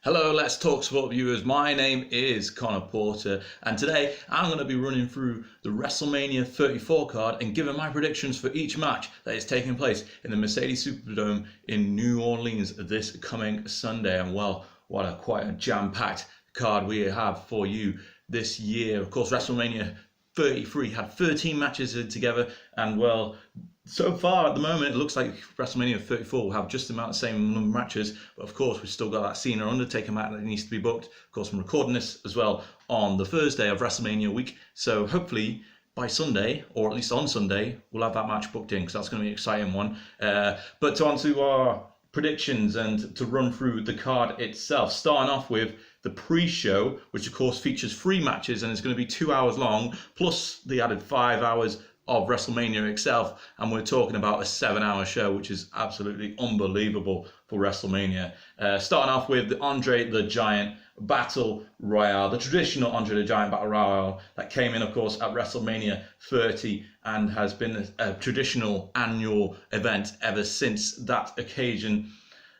Hello, Let's Talk Sport viewers. My name is Conor Porter, and today I'm going to be running through the WrestleMania 34 card and giving my predictions for each match that is taking place in the Mercedes-Benz Superdome in New Orleans this coming Sunday. And well, what a quite a jam-packed card we have for you this year. Of course, WrestleMania 33 had 13 matches together, and well, so far at the moment it looks like WrestleMania 34 will have just about the same number of matches, but of course we've still got that Cena Undertaker match that needs to be booked. Of course, I'm recording this as well on the Thursday of WrestleMania week, so hopefully by Sunday, or at least on Sunday, we'll have that match booked in, because that's going to be an exciting one. But on to our predictions and to run through the card itself, starting off with the pre-show, which of course features 3 matches and it's going to be 2 hours long, plus the added 5 hours of WrestleMania itself, and we're talking about a 7-hour show, which is absolutely unbelievable for WrestleMania. Starting off with the Andre the Giant Battle Royale, the traditional Andre the Giant Battle Royale that came in, of course, at WrestleMania 30 and has been a traditional annual event ever since that occasion.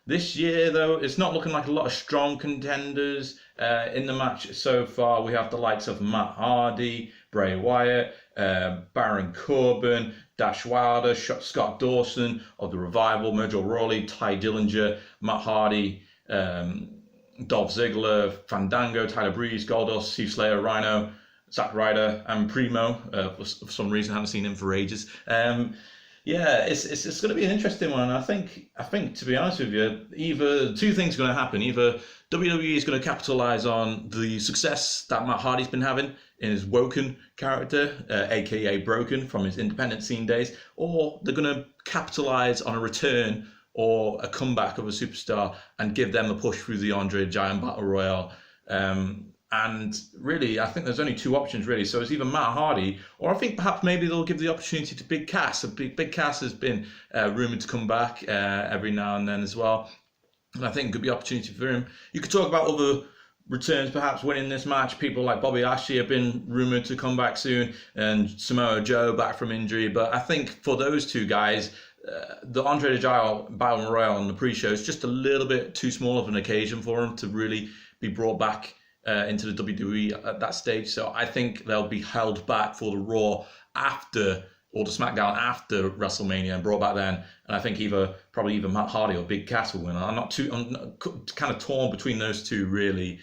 This year, though, it's not looking like a lot of strong contenders in the match so far. We have the likes of Matt Hardy, Bray Wyatt, Baron Corbin, Dash Wilder, Scott Dawson of the Revival, Mojo Rawley, Ty Dillinger, Matt Hardy, Dolph Ziggler, Fandango, Tyler Breeze, Goldust, Steve Slater, Rhino, Zack Ryder, and Primo. For some reason, I haven't seen him for ages. Yeah, it's going to be an interesting one. I think to be honest with you, either 2 things are going to happen. Either WWE is going to capitalize on the success that Matt Hardy's been having in his Woken character, aka Broken, from his independent scene days, or they're going to capitalize on a return or a comeback of a superstar and give them a push through the Andre the Giant Battle Royale. And really, I think there's only 2 options, really. So it's either Matt Hardy, or I think perhaps maybe they'll give the opportunity to Big Cass. Big Cass has been rumoured to come back every now and then as well. And I think it could be an opportunity for him. You could talk about other returns, perhaps winning this match. People like Bobby Lashley have been rumoured to come back soon, and Samoa Joe back from injury. But I think for those 2 guys, the Andre the Giant Battle Royale on the pre-show is just a little bit too small of an occasion for him to really be brought back into the WWE at that stage. So I think they'll be held back for the Raw after, or the SmackDown after WrestleMania, and brought back then. And I think probably either Matt Hardy or Big Cass will win. I'm kind of torn between those 2, really.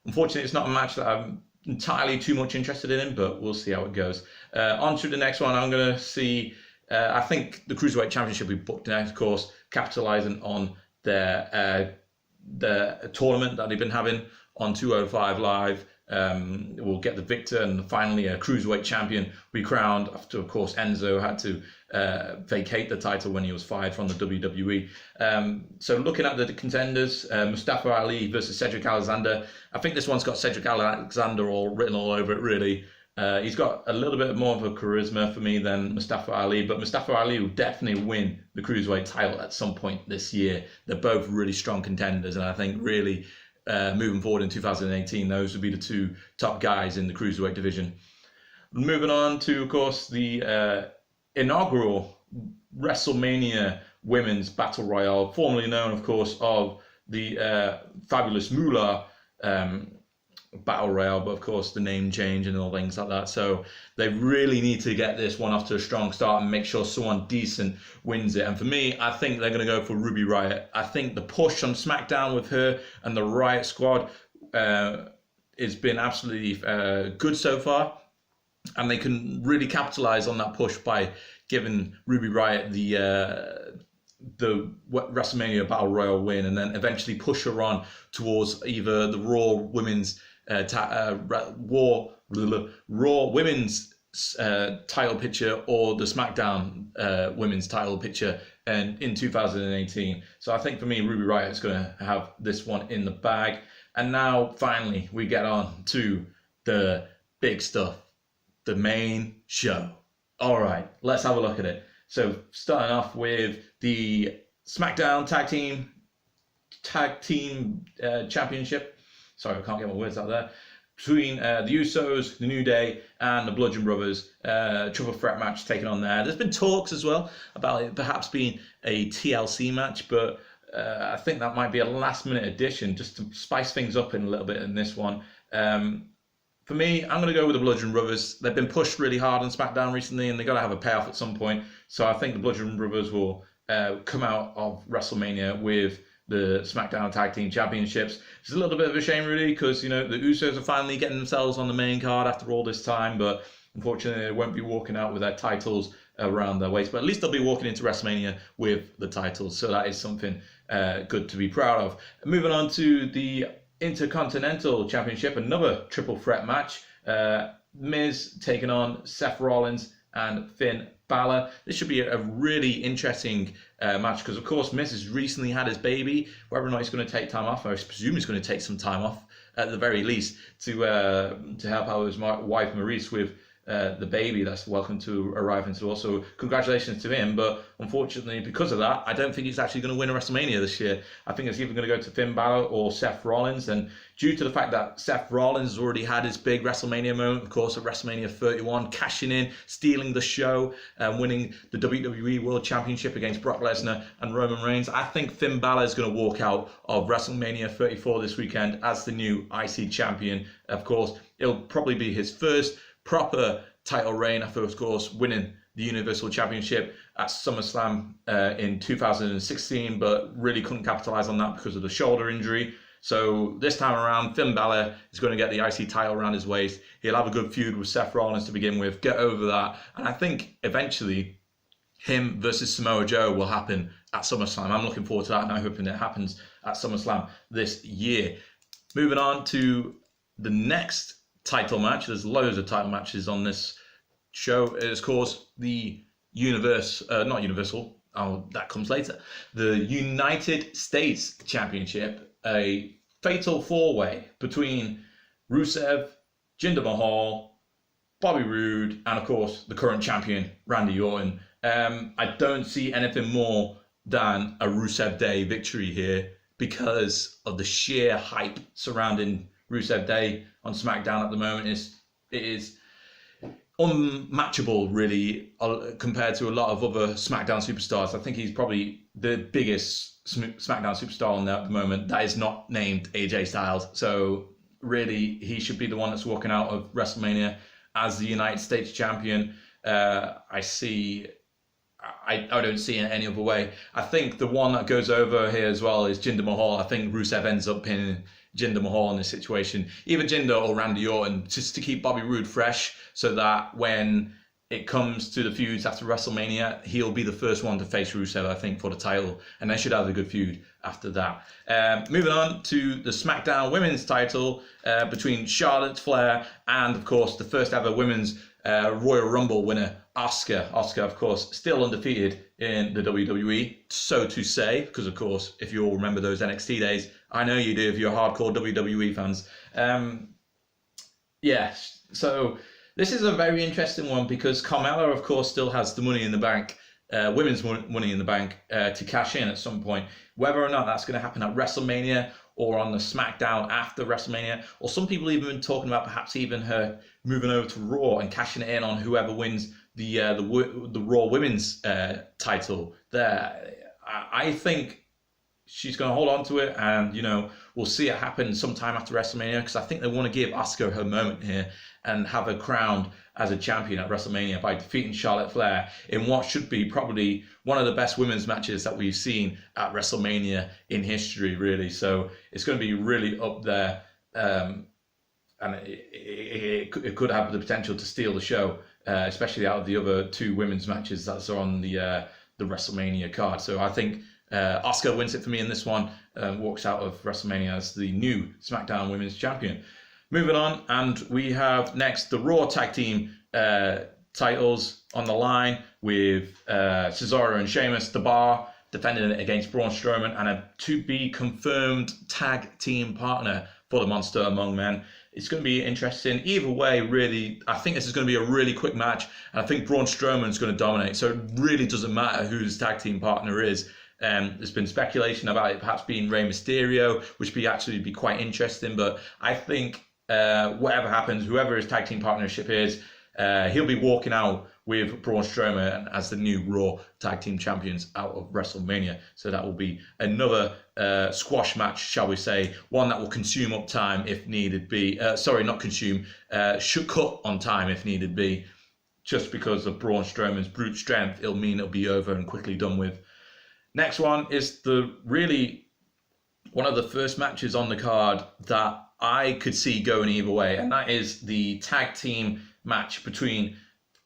Unfortunately, it's not a match that I'm entirely too much interested in, but we'll see how it goes. On to the next one. I'm going to see, I think the Cruiserweight Championship will be booked next, of course, capitalizing on their tournament that they've been having on 205 Live. We'll get the victor, and finally a Cruiserweight champion will be crowned after, of course, Enzo had to vacate the title when he was fired from the WWE. So looking at the contenders, Mustafa Ali versus Cedric Alexander. I think this one's got Cedric Alexander written all over it, really. He's got a little bit more of a charisma for me than Mustafa Ali, but Mustafa Ali will definitely win the Cruiserweight title at some point this year. They're both really strong contenders, and I think really moving forward in 2018, those would be the 2 top guys in the Cruiserweight division. Moving on to, of course, the inaugural WrestleMania Women's Battle Royale, formerly known, of course, of the Fabulous Moolah Battle Royale, but of course the name change and all things like that. So they really need to get this one off to a strong start and make sure someone decent wins it. And for me, I think they're going to go for Ruby Riott. I think the push on SmackDown with her and the Riott Squad has been absolutely good so far, and they can really capitalize on that push by giving Ruby Riott the WrestleMania Battle Royal win, and then eventually push her on towards either the Raw Women's Raw Women's title picture or the SmackDown Women's title picture, and in 2018. So I think for me, Ruby Riott is going to have this one in the bag. And now finally we get on to the big stuff, the main show. All right, let's have a look at it. So starting off with the SmackDown Tag Team Championship. Sorry, I can't get my words out there. Between the Usos, the New Day, and the Bludgeon Brothers. Triple threat match taken on there. There's been talks as well about it perhaps being a TLC match, but I think that might be a last-minute addition just to spice things up in a little bit in this one. For me, I'm going to go with the Bludgeon Brothers. They've been pushed really hard on SmackDown recently, and they've got to have a payoff at some point. So I think the Bludgeon Brothers will come out of WrestleMania with the SmackDown Tag Team Championships. It's a little bit of a shame, really, because, you know, the Usos are finally getting themselves on the main card after all this time, but unfortunately, they won't be walking out with their titles around their waist. But at least they'll be walking into WrestleMania with the titles. So that is something good to be proud of. Moving on to the Intercontinental Championship, another triple threat match. Miz taking on Seth Rollins and Finn Balor. This should be a really interesting match because, of course, Miz has recently had his baby. Whether or not he's going to take time off, I presume he's going to take some time off at the very least to help out his wife Maurice with the baby that's welcome to arrive into. Also, congratulations to him, but unfortunately, because of that, I don't think he's actually going to win a WrestleMania this year. I think it's either going to go to Finn Balor or Seth Rollins, and due to the fact that Seth Rollins has already had his big WrestleMania moment, of course, at WrestleMania 31, cashing in, stealing the show, winning the WWE World Championship against Brock Lesnar and Roman Reigns, I think Finn Balor is going to walk out of WrestleMania 34 this weekend as the new IC champion. Of course, it'll probably be his first proper title reign after, of course, winning the Universal Championship at SummerSlam in 2016, but really couldn't capitalize on that because of the shoulder injury. So this time around, Finn Balor is going to get the IC title around his waist. He'll have a good feud with Seth Rollins to begin with, get over that, and I think eventually him versus Samoa Joe will happen at SummerSlam. I'm looking forward to that, and I'm hoping it happens at SummerSlam this year. Moving on to the next title match. There's loads of title matches on this show. It's, of course, the not Universal, that comes later. The United States Championship, a fatal four-way between Rusev, Jinder Mahal, Bobby Roode, and, of course, the current champion, Randy Orton. I don't see anything more than a Rusev Day victory here because of the sheer hype surrounding Rusev Day on SmackDown at the moment. It is unmatchable, really, compared to a lot of other SmackDown superstars. I think he's probably the biggest SmackDown superstar on there at the moment that is not named AJ Styles. So really, he should be the one that's walking out of WrestleMania as the United States champion. I don't see it any other way. I think the one that goes over here as well is Jinder Mahal. I think Rusev ends up pinning Jinder Mahal in this situation. Either Jinder or Randy Orton, just to keep Bobby Roode fresh so that when it comes to the feuds after WrestleMania, he'll be the first one to face Rusev, I think, for the title. And they should have a good feud after that. Moving on to the SmackDown Women's title between Charlotte Flair and, of course, the first ever Women's Royal Rumble winner, Asuka. Asuka, of course, still undefeated in the WWE, so to say, because, of course, if you all remember those NXT days, I know you do if you're hardcore WWE fans. So this is a very interesting one because Carmella, of course, still has the Money in the Bank, women's Money in the Bank, to cash in at some point. Whether or not that's going to happen at WrestleMania or on the SmackDown after WrestleMania, or some people even been talking about perhaps even her moving over to Raw and cashing it in on whoever wins the Raw Women's title there. I think she's going to hold on to it, and we'll see it happen sometime after WrestleMania because I think they want to give Asuka her moment here and have her crowned as a champion at WrestleMania by defeating Charlotte Flair in what should be probably one of the best women's matches that we've seen at WrestleMania in history, really. So it's going to be really up there, and it could have the potential to steal the show, especially out of the other two women's matches that's on the WrestleMania card. So I think Asuka wins it for me in this one, walks out of WrestleMania as the new SmackDown Women's Champion. Moving on, and we have next the Raw Tag Team titles on the line with Cesaro and Sheamus, The Bar, defending it against Braun Strowman, and a to-be-confirmed tag team partner for the Monster Among Men. It's going to be interesting. Either way, really, I think this is going to be a really quick match, and I think Braun Strowman's going to dominate, so it really doesn't matter who his tag team partner is. There's been speculation about it perhaps being Rey Mysterio, which would actually be quite interesting, but I think whatever happens, whoever his tag team partnership is, He'll be walking out with Braun Strowman as the new Raw Tag Team Champions out of WrestleMania. So that will be another squash match, shall we say, one that will consume up time if needed be. Sorry, not consume, should cut on time if needed be. Just because of Braun Strowman's brute strength, it'll mean it'll be over and quickly done with. Next one is one of the first matches on the card that I could see going either way, and that is the tag team match between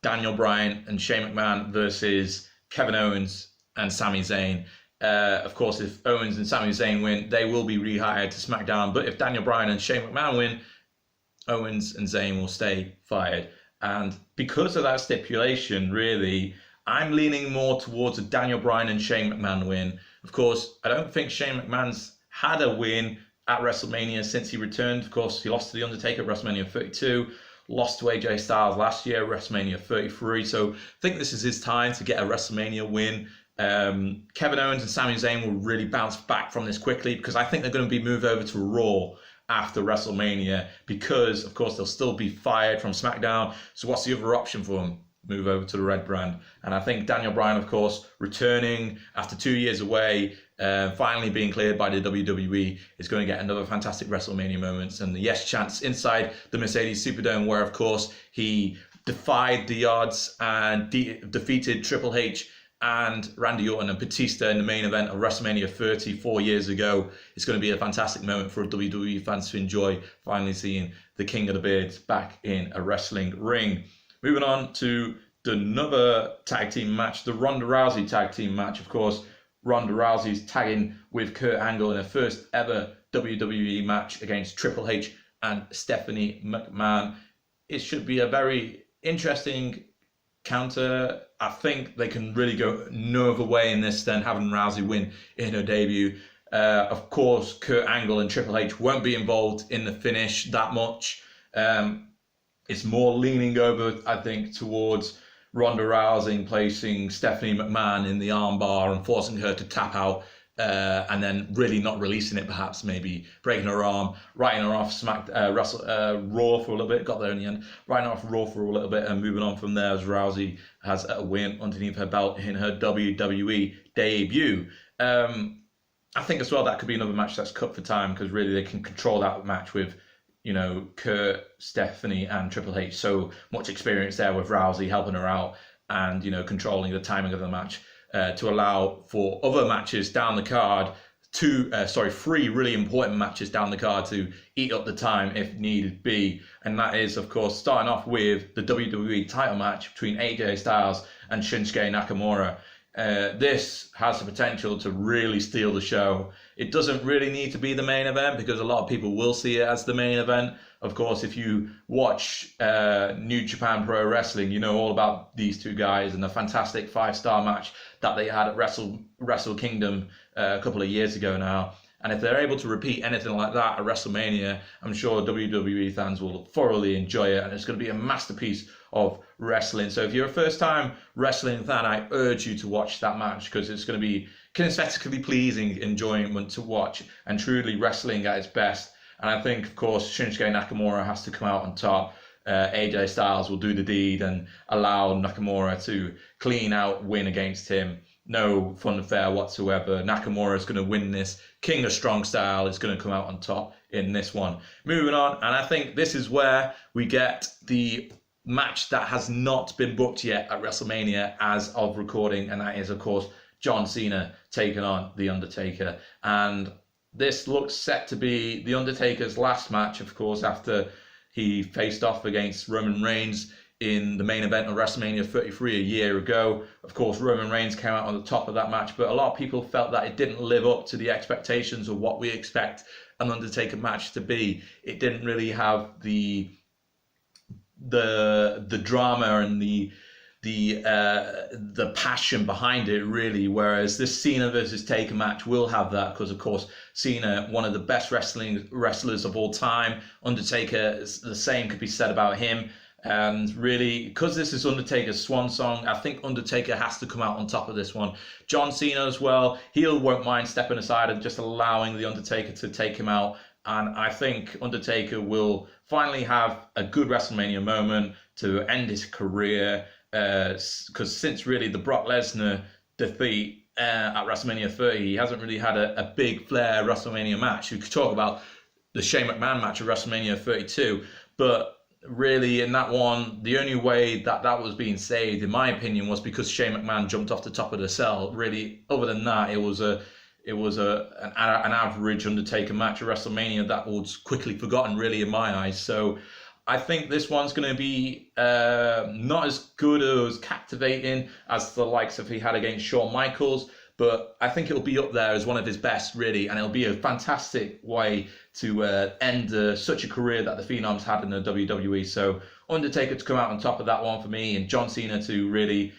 Daniel Bryan and Shane McMahon versus Kevin Owens and Sami Zayn. Of course, if Owens and Sami Zayn win, they will be rehired to SmackDown, but if Daniel Bryan and Shane McMahon win, Owens and Zayn will stay fired. And because of that stipulation, really, I'm leaning more towards a Daniel Bryan and Shane McMahon win. Of course, I don't think Shane McMahon's had a win at WrestleMania since he returned. Of course, he lost to The Undertaker at WrestleMania 32, lost to AJ Styles last year, WrestleMania 33. So I think this is his time to get a WrestleMania win. Kevin Owens and Sami Zayn will really bounce back from this quickly because I think they're going to be moved over to Raw after WrestleMania because, of course, they'll still be fired from SmackDown. So what's the other option for them? Move over to the red brand. And I think Daniel Bryan, of course, returning after 2 years away, finally being cleared by the WWE, is going to get another fantastic WrestleMania moments and the yes chance inside the Mercedes Superdome, where, of course, he defied the odds and defeated Triple H and Randy Orton and Batista in the main event of WrestleMania 34 years ago. It's going to be a fantastic moment for WWE fans to enjoy, finally seeing the King of the Beards back in a wrestling ring. Moving on to another tag team match, the Ronda Rousey tag team match. Of course, Ronda Rousey's tagging with Kurt Angle in her first ever WWE match against Triple H and Stephanie McMahon. It should be a very interesting counter. I think they can really go no other way in this than having Rousey win in her debut. Of course, Kurt Angle and Triple H won't be involved in the finish that much. It's more leaning over, I think, towards Ronda Rousey placing Stephanie McMahon in the armbar and forcing her to tap out, and then really not releasing it, perhaps maybe breaking her arm, writing her off Raw for a little bit, got there in the end, writing off Raw for a little bit and moving on from there as Rousey has a win underneath her belt in her WWE debut. I think as well that could be another match that's cut for time because really they can control that match with, you know, Kurt, Stephanie and Triple H. So much experience there with Rousey helping her out and, you know, controlling the timing of the match to allow for other matches down the card, three really important matches down the card to eat up the time if needed be. And that is, of course, starting off with the WWE title match between AJ Styles and Shinsuke Nakamura. This has the potential to really steal the show. It doesn't really need to be the main event because a lot of people will see it as the main event. Of course, if you watch New Japan Pro Wrestling, you know all about these two guys and the fantastic 5-star match that they had at Wrestle Kingdom a couple of years ago now. And if they're able to repeat anything like that at WrestleMania, I'm sure WWE fans will thoroughly enjoy it. And it's going to be a masterpiece of wrestling. So if you're a first-time wrestling fan, I urge you to watch that match because it's going to be kinesthetically pleasing enjoyment to watch and truly wrestling at its best. And I think, of course, Shinsuke Nakamura has to come out on top. AJ Styles will do the deed and allow Nakamura to clean out win against him. No funfair whatsoever. Nakamura is going to win this. King of Strong Style is going to come out on top in this one. Moving on, and I think this is where we get the match that has not been booked yet at WrestleMania as of recording, and that is, of course, John Cena taking on The Undertaker. And this looks set to be The Undertaker's last match, of course, after he faced off against Roman Reigns in the main event of WrestleMania 33 a year ago. Of course, Roman Reigns came out on the top of that match, but a lot of people felt that it didn't live up to the expectations of what we expect an Undertaker match to be. It didn't really have the drama and the passion behind it, really, whereas this Cena versus Taker match will have that because, of course, Cena, one of the best wrestlers of all time. Undertaker, the same could be said about him. And really, because this is Undertaker's swan song, I think Undertaker has to come out on top of this one. John Cena as well, he won't mind stepping aside and just allowing The Undertaker to take him out. And I think Undertaker will finally have a good WrestleMania moment, to end his career, because since really the Brock Lesnar defeat at WrestleMania 30, he hasn't really had a big flair WrestleMania match. We could talk about the Shane McMahon match at WrestleMania 32, but really in that one, the only way that was being saved, in my opinion, was because Shane McMahon jumped off the top of the cell. Really, other than that, it was an average Undertaker match at WrestleMania that was quickly forgotten, really, in my eyes. So I think this one's going to be not as good or as captivating as the likes of he had against Shawn Michaels, but I think it'll be up there as one of his best, really, and it'll be a fantastic way to end such a career that the Phenom's had in the WWE. So Undertaker to come out on top of that one for me, and John Cena to really,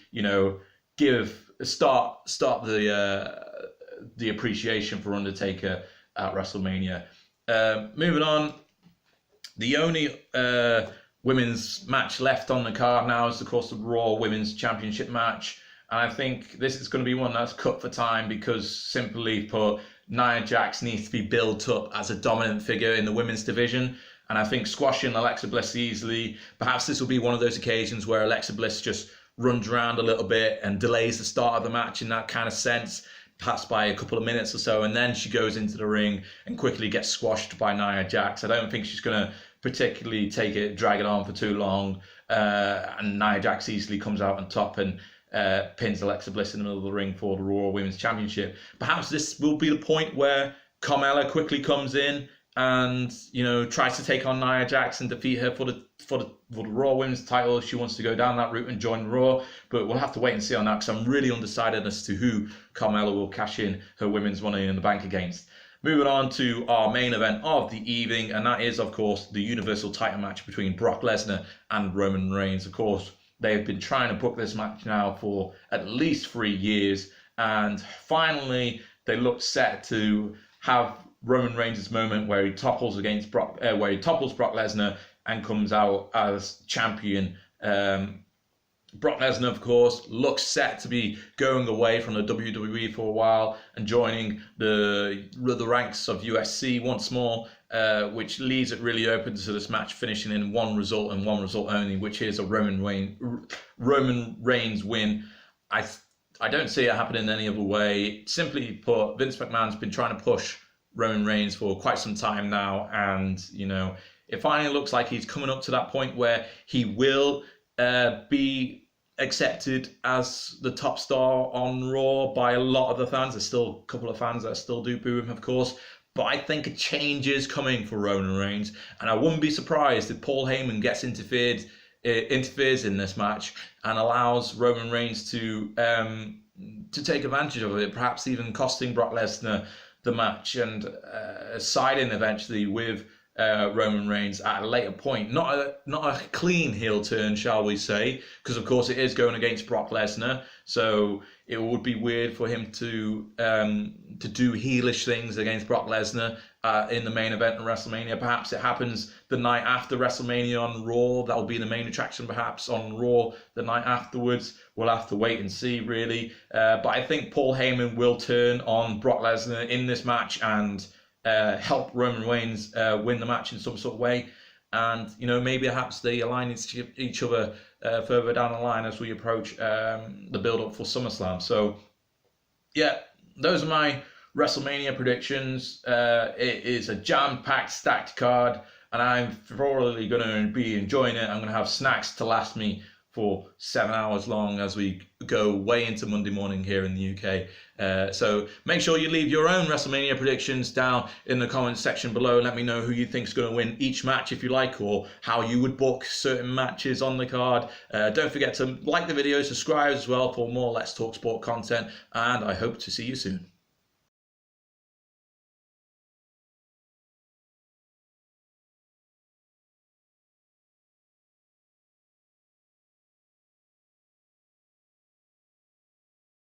start the appreciation for Undertaker at WrestleMania. Moving on, the only women's match left on the card now is, of course, the Raw Women's Championship match. And I think this is going to be one that's cut for time because, simply put, Nia Jax needs to be built up as a dominant figure in the women's division. And I think squashing Alexa Bliss easily, perhaps this will be one of those occasions where Alexa Bliss just runs around a little bit and delays the start of the match in that kind of sense, perhaps by a couple of minutes or so, and then she goes into the ring and quickly gets squashed by Nia Jax. I don't think she's going to particularly drag it on for too long, and Nia Jax easily comes out on top and pins Alexa Bliss in the middle of the ring for the Raw Women's Championship. Perhaps this will be the point where Carmella quickly comes in and tries to take on Nia Jax and defeat her for the Raw Women's title if she wants to go down that route and join Raw. But we'll have to wait and see on that, because I'm really undecided as to who Carmella will cash in her women's Money in the Bank against. Moving on to our main event of the evening, and that is, of course, the Universal title match between Brock Lesnar and Roman Reigns. Of course, they've been trying to book this match now for at least 3 years, and finally they look set to have Roman Reigns' moment where he topples Brock Lesnar and comes out as champion. Brock Lesnar, of course, looks set to be going away from the WWE for a while and joining the ranks of USC once more, which leaves it really open to this match finishing in one result and one result only, which is a Roman Reigns win. I don't see it happening any other way. Simply put, Vince McMahon's been trying to push Roman Reigns for quite some time now, and it finally looks like he's coming up to that point where he will be accepted as the top star on Raw by a lot of the fans. There's still a couple of fans that still do boo him, of course, but I think a change is coming for Roman Reigns, and I wouldn't be surprised if Paul Heyman interferes in this match and allows Roman Reigns to take advantage of it, perhaps even costing Brock Lesnar the match and siding eventually with Roman Reigns at a later point. Not a clean heel turn, shall we say, because of course it is going against Brock Lesnar, so it would be weird for him to do heelish things against Brock Lesnar in the main event of WrestleMania. Perhaps it happens the night after WrestleMania on Raw. That will be the main attraction, perhaps, on Raw the night afterwards. We'll have to wait and see, really. But I think Paul Heyman will turn on Brock Lesnar in this match and help Roman Reigns win the match in some sort of way. And, maybe perhaps they align each other further down the line as we approach the build-up for SummerSlam. So, yeah, those are my WrestleMania predictions. It is a jam-packed, stacked card, and I'm thoroughly going to be enjoying it. I'm going to have snacks to last me for 7 hours long as we go way into Monday morning here in the UK. So make sure you leave your own WrestleMania predictions down in the comments section below. Let me know who you think is going to win each match if you like, or how you would book certain matches on the card. Don't forget to like the video, subscribe as well for more Let's Talk Sport content, and I hope to see you soon.